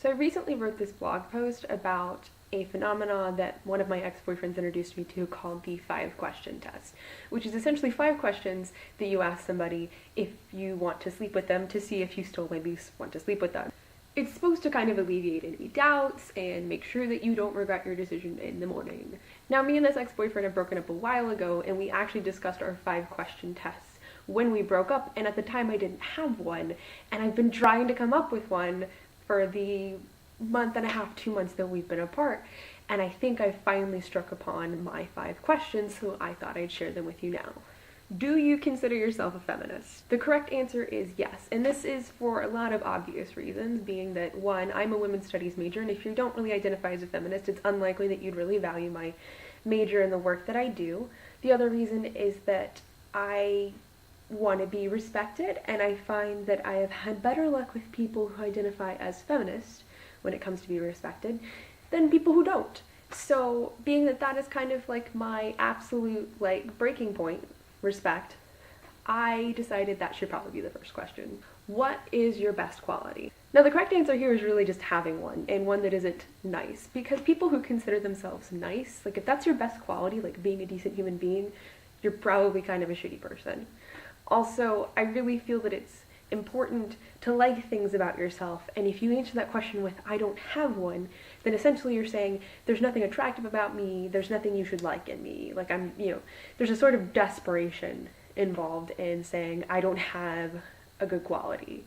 So I recently wrote this blog post about a phenomenon that one of my ex-boyfriends introduced me to called the 5-question test, which is essentially 5 questions that you ask somebody if you want to sleep with them to see if you still maybe want to sleep with them. It's supposed to kind of alleviate any doubts and make sure that you don't regret your decision in the morning. Now, me and this ex-boyfriend have broken up a while ago, and we actually discussed our 5-question tests when we broke up, and at the time I didn't have one, and I've been trying to come up with one for the month and a half, 2 months that we've been apart, and I think I finally struck upon my 5 questions, so I thought I'd share them with you now. Do you consider yourself a feminist? The correct answer is yes, and this is for a lot of obvious reasons, being that 1, I'm a women's studies major, and if you don't really identify as a feminist, it's unlikely that you'd really value my major and the work that I do. The other reason is that I want to be respected, and I find that I have had better luck with people who identify as feminist when it comes to being respected than people who don't. So being that that is kind of like my absolute breaking point, respect, I decided that should probably be the first question. What is your best quality? Now the correct answer here is really just having one, and one that isn't nice, because people who consider themselves nice, if that's your best quality, like being a decent human being, you're probably kind of a shitty person. Also, I really feel that it's important to like things about yourself, and if you answer that question with I don't have one, then essentially you're saying there's nothing attractive about me, there's nothing you should like in me, there's a sort of desperation involved in saying I don't have a good quality,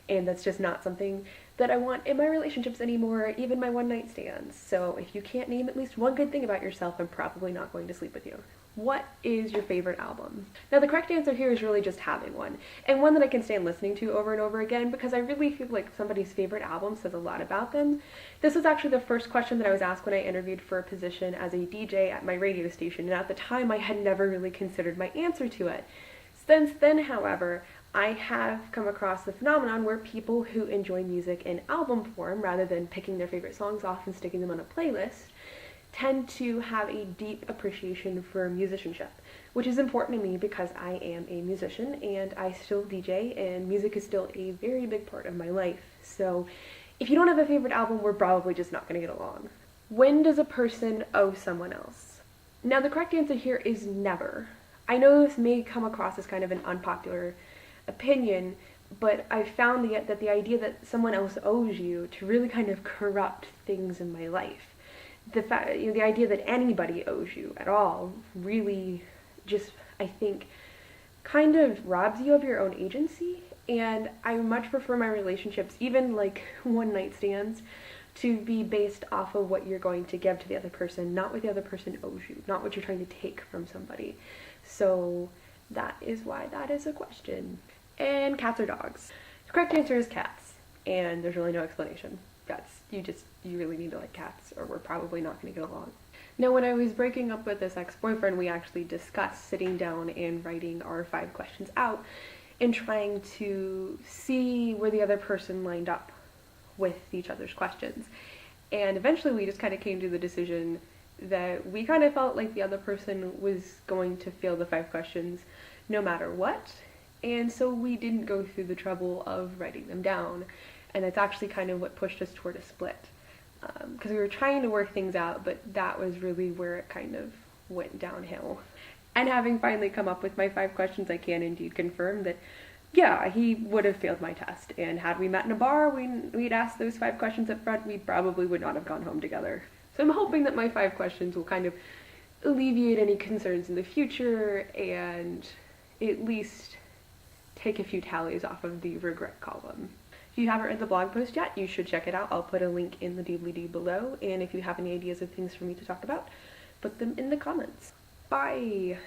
and that's just not something that I want in my relationships anymore, even my one-night stands. So if you can't name at least one good thing about yourself, I'm probably not going to sleep with you. What is your favorite album? Now the correct answer here is really just having one, and one that I can stand listening to over and over again, because I really feel like somebody's favorite album says a lot about them. This was actually the first question that I was asked when I interviewed for a position as a DJ at my radio station, and at the time I had never really considered my answer to it. Since then, however, I have come across the phenomenon where people who enjoy music in album form, rather than picking their favorite songs off and sticking them on a playlist, tend to have a deep appreciation for musicianship, which is important to me because I am a musician and I still DJ, and music is still a very big part of my life. So if you don't have a favorite album, we're probably just not going to get along. When does a person owe someone else? Now the correct answer here is never. I know this may come across as kind of an unpopular opinion, but I've found that the idea that someone else owes you to really kind of corrupt things in my life. The idea that anybody owes you at all really just, I think, kind of robs you of your own agency, and I much prefer my relationships, even one-night stands, to be based off of what you're going to give to the other person, not what the other person owes you, not what you're trying to take from somebody. So that is why that is a question. And cats or dogs? The correct answer is cats, and there's really no explanation. You really need to like cats, or we're probably not going to get along. Now, when I was breaking up with this ex-boyfriend, we actually discussed sitting down and writing our 5 questions out and trying to see where the other person lined up with each other's questions. And eventually we just kind of came to the decision that we kind of felt like the other person was going to fail the 5 questions no matter what, and so we didn't go through the trouble of writing them down. And that's actually kind of what pushed us toward a split, because we were trying to work things out, but that was really where it kind of went downhill. And having finally come up with my 5 questions, I can indeed confirm that, yeah, he would have failed my test, and had we met in a bar, we'd asked those 5 questions up front, we probably would not have gone home together. So I'm hoping that my 5 questions will kind of alleviate any concerns in the future, and at least take a few tallies off of the regret column. If you haven't read the blog post yet, you should check it out. I'll put a link in the doobly-doo below, and if you have any ideas of things for me to talk about, put them in the comments. Bye!